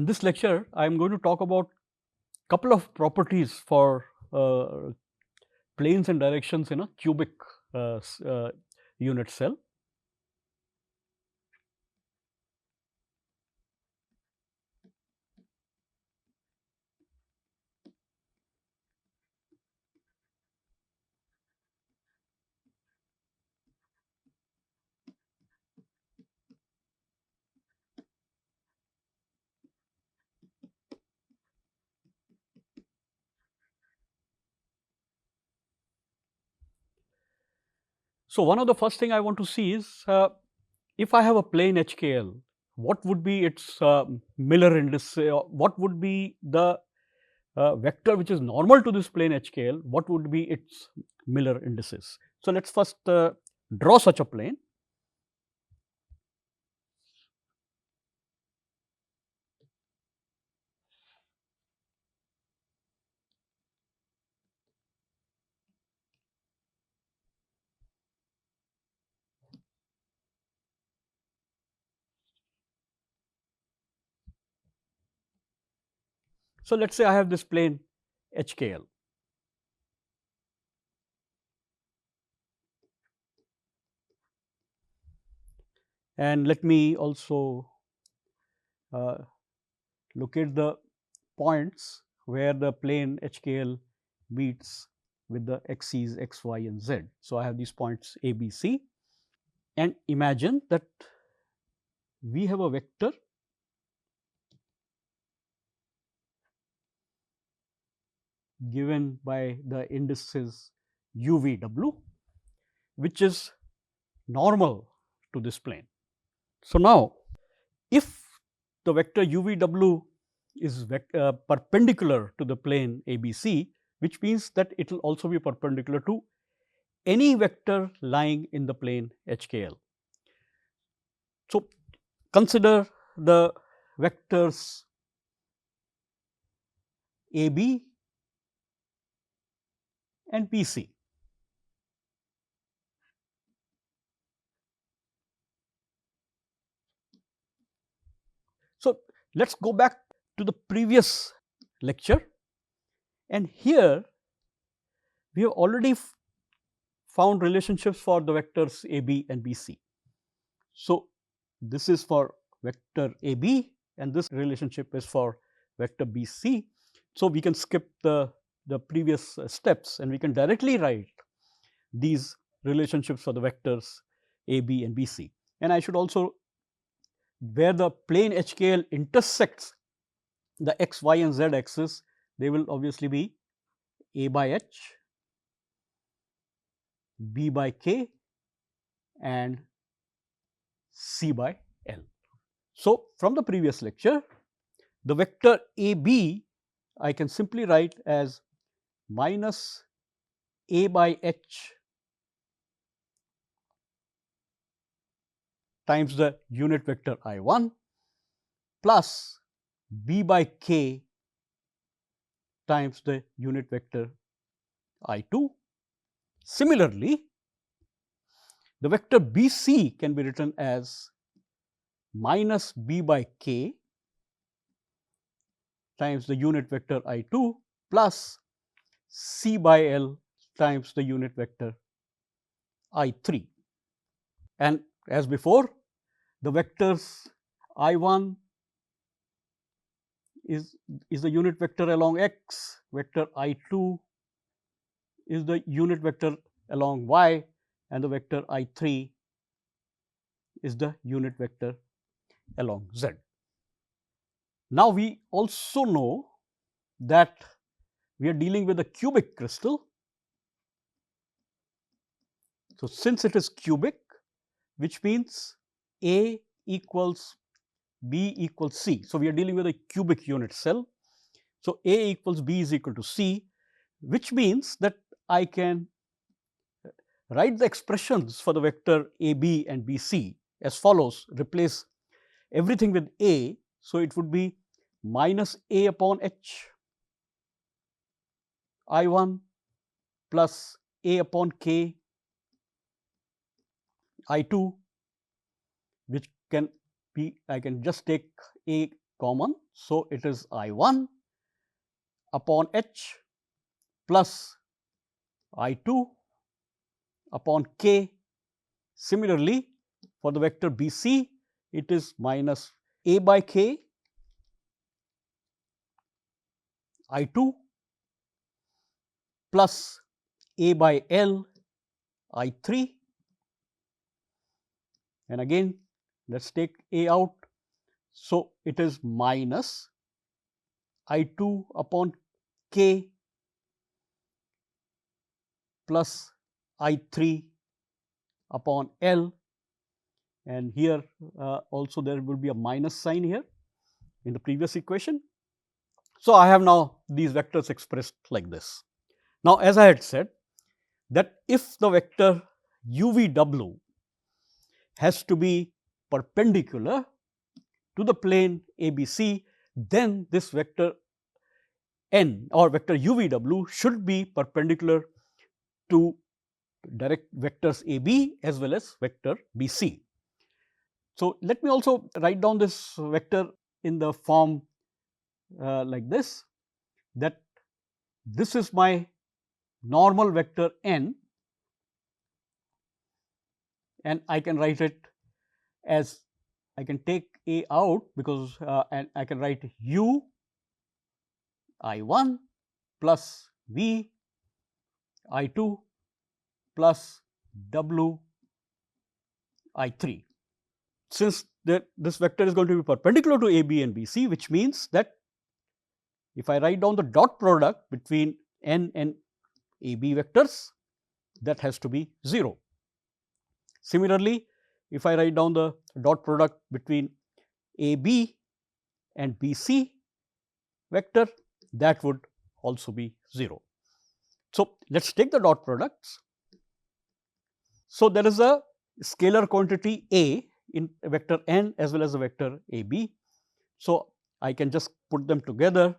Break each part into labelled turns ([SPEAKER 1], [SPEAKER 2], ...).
[SPEAKER 1] this lecture, I am going to talk about couple of properties for planes and directions in a cubic unit cell. So, one of the first thing I want to see is if I have a plane HKL, what would be its Miller index? What would be the vector which is normal to this plane HKL? What would be its Miller indices? So, let us first draw such a plane. So, let us say I have this plane HKL. And let me also locate the points where the plane HKL meets with the axes x, y and z. So, I have these points A, B, C, and imagine that we have a vector given by the indices u, v, w, which is normal to this plane. So, now if the vector u, v, w is perpendicular to the plane ABC, which means that it will also be perpendicular to any vector lying in the plane HKL. So, consider the vectors AB and PC. So, let us go back to the previous lecture, and here we have already found relationships for the vectors AB and BC. So, this is for vector AB and this relationship is for vector BC. So, we can skip the previous steps and we can directly write these relationships for the vectors AB and BC. And I should also, where the plane HKL intersects the x, y and z axis, they will obviously be A by H, B by K and C by L. So, from the previous lecture, the vector AB I can simply write as minus A by H times the unit vector I1 plus B by K times the unit vector I2. Similarly, the vector BC can be written as minus B by K times the unit vector I2 plus C by L times the unit vector I3. And as before, the vectors I1 is the unit vector along x, vector I2 is the unit vector along y, and the vector I3 is the unit vector along z. Now, we also know that we are dealing with a cubic crystal. So, since it is cubic, which means A equals B equals C. So, we are dealing with a cubic unit cell. So, A equals B is equal to C, which means that I can write the expressions for the vector AB and BC as follows. Replace everything with A. So, it would be minus A upon H I1 plus A upon K I2, which can be, I can just take A common. So, it is I1 upon H plus I2 upon K. Similarly, for the vector BC, it is minus A by K I2 plus A by L I3, and again let us take A out. So, it is minus I2 upon K plus I3 upon L, and here also there will be a minus sign here in the previous equation. So, I have now these vectors expressed like this. Now, as I had said that if the vector UVW has to be perpendicular to the plane ABC, then this vector n or vector UVW should be perpendicular to direct vectors AB as well as vector BC. So, let me also write down this vector in the form like this, that this is my normal vector n, and I can write it as, I can take A out because and I can write U I1 plus V I2 plus W I3. Since this vector is going to be perpendicular to AB and BC, which means that if I write down the dot product between n and AB vectors, that has to be 0. Similarly, if I write down the dot product between AB and BC vector, that would also be 0. So, let us take the dot products. So, there is a scalar quantity A in vector n as well as the vector AB. So, I can just put them together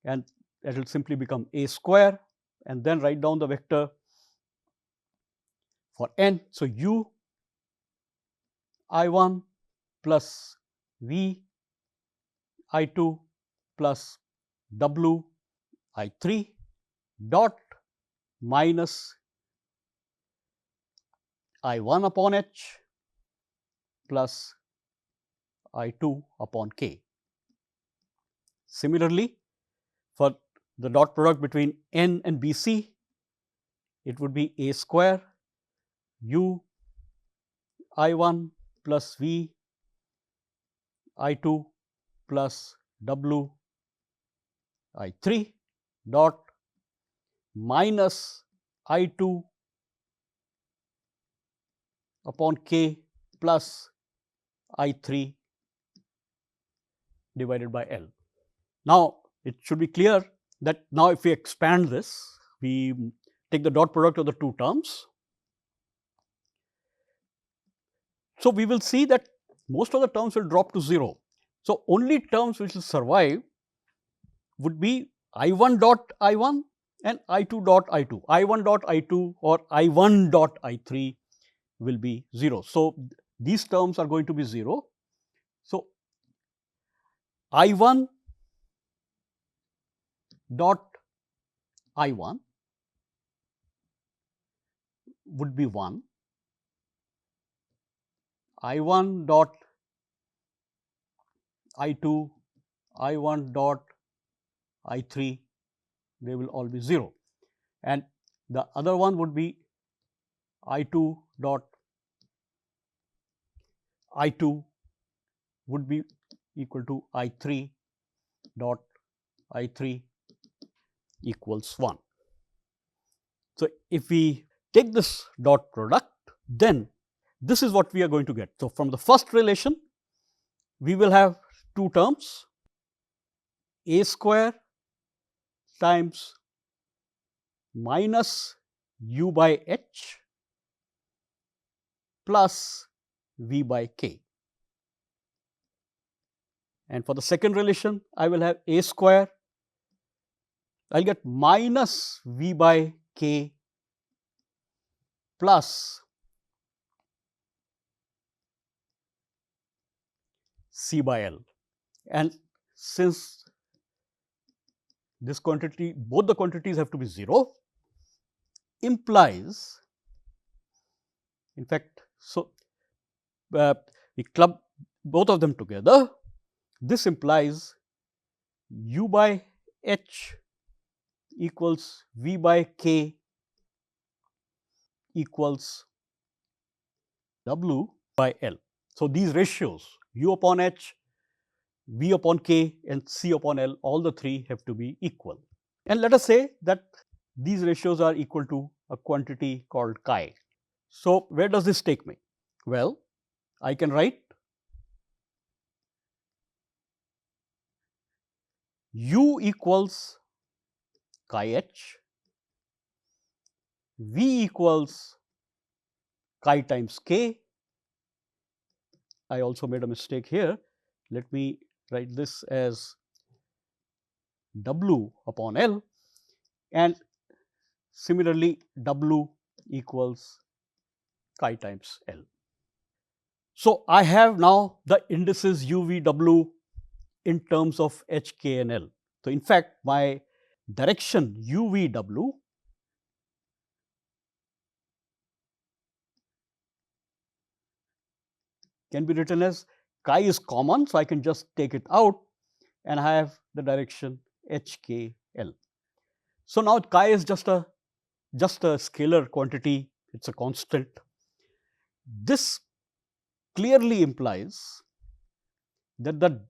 [SPEAKER 1] and that will simply become A square, and then write down the vector for n. So, U I1 plus V I2 plus W I3 dot minus I1 upon H plus I2 upon K. Similarly, for the dot product between n and BC, it would be A square U I1 plus V I2 plus W I3 dot minus I2 upon K plus I3 divided by L. Now, it should be clear that now if we expand this, we take the dot product of the two terms. So, we will see that most of the terms will drop to 0. So, only terms which will survive would be I1 dot I1 and I2 dot I2. I1 dot I2 or I1 dot I3 will be 0. So, these terms are going to be 0. So, I1 dot I1 would be 1, I1 dot I2, I1 dot I3, they will all be 0, and the other one would be I2 dot I2 would be equal to I3 dot I3 equals 1. So, if we take this dot product, then this is what we are going to get. So, from the first relation, we will have two terms, A square times minus U by H plus V by K. And for the second relation, I will have A square, I will get minus V by K plus C by L. And since this quantity, both the quantities have to be 0, implies, in fact, so we club both of them together. This implies u by h equals v by k equals w by L. So, these ratios u upon h, v upon k and c upon L, all the three have to be equal. And let us say that these ratios are equal to a quantity called chi. So, where does this take me? Well, I can write u equals chi h, v equals chi times k. I also made a mistake here. Let me write this as w upon L, and similarly w equals chi times L. So, I have now the indices u, v, w in terms of h, k and L. So, in fact, my direction u, v, w can be written as chi is common. So, I can just take it out and I have the direction h, k, L. So, now chi is just a scalar quantity, it is a constant. This clearly implies that the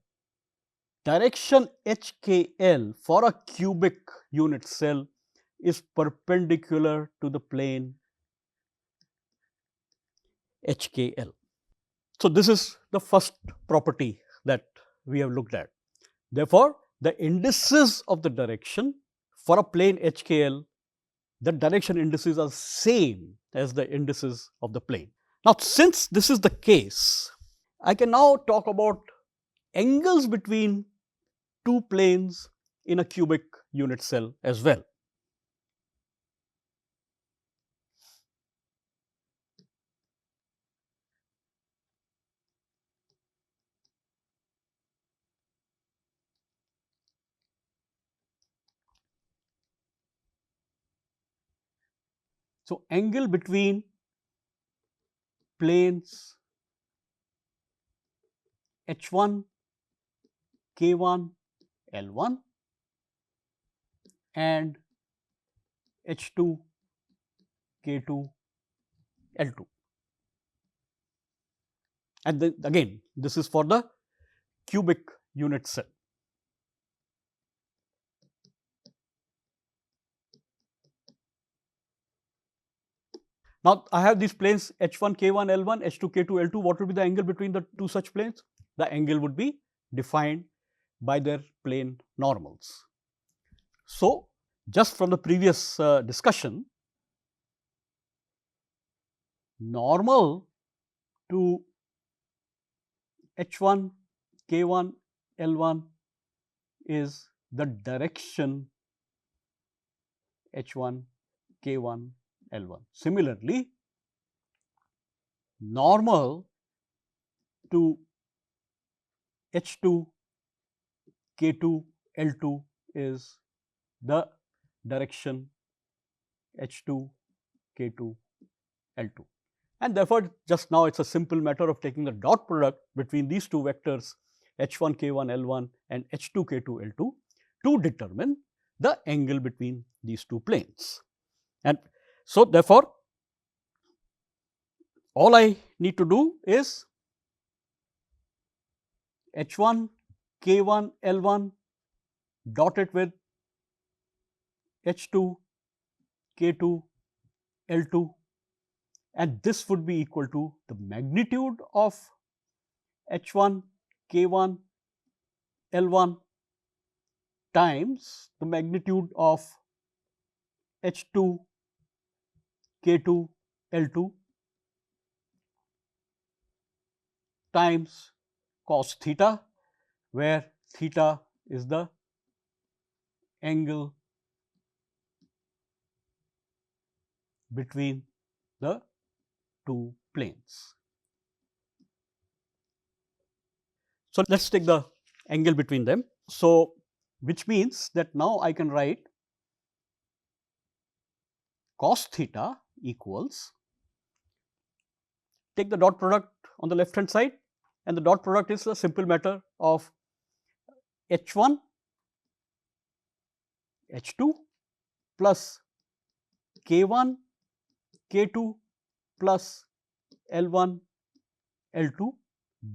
[SPEAKER 1] direction h, k, L for a cubic unit cell is perpendicular to the plane h, k, L. So, this is the first property that we have looked at. Therefore, the indices of the direction for a plane h, k, L, the direction indices are same as the indices of the plane. Now, since this is the case, I can now talk about angles between two planes in a cubic unit cell as well. So, angle between planes h1, k1, l1 and h2, k2, l2. And then again, this is for the cubic unit cell. Now, I have these planes h1, k1, l1, h2, k2, l2. What would be the angle between the two such planes? The angle would be defined by their plane normals. So, just from the previous discussion, normal to h1, k1, l1 is the direction h1, k1, l1. Similarly, normal to h2, k2, l2 is the direction h2, k2, l2. And therefore, just now it is a simple matter of taking the dot product between these two vectors h1, k1, l1 and h2, k2, l2 to determine the angle between these two planes. And so, therefore, all I need to do is h1, k1, l1 dot it with h2, k2, l2, and this would be equal to the magnitude of h1, k1, l1 times the magnitude of h2, k2, l2 times cos theta, where theta is the angle between the two planes. So, let us take the angle between them. So, which means that now I can write cos theta equals, take the dot product on the left hand side, and the dot product is a simple matter of h1 h2 plus k1 k2 plus L1 L2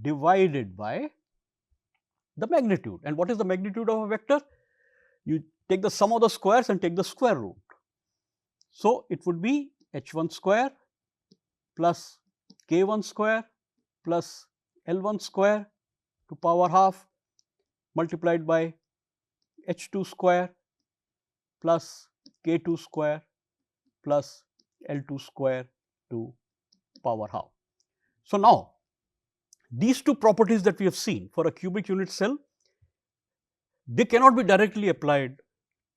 [SPEAKER 1] divided by the magnitude. And what is the magnitude of a vector? You take the sum of the squares and take the square root. So, it would be h1 square plus k1 square plus L1 square to power half multiplied by h2 square plus k2 square plus L2 square to power half. So, now these two properties that we have seen for a cubic unit cell, they cannot be directly applied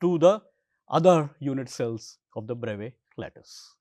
[SPEAKER 1] to the other unit cells of the Bravais lattice.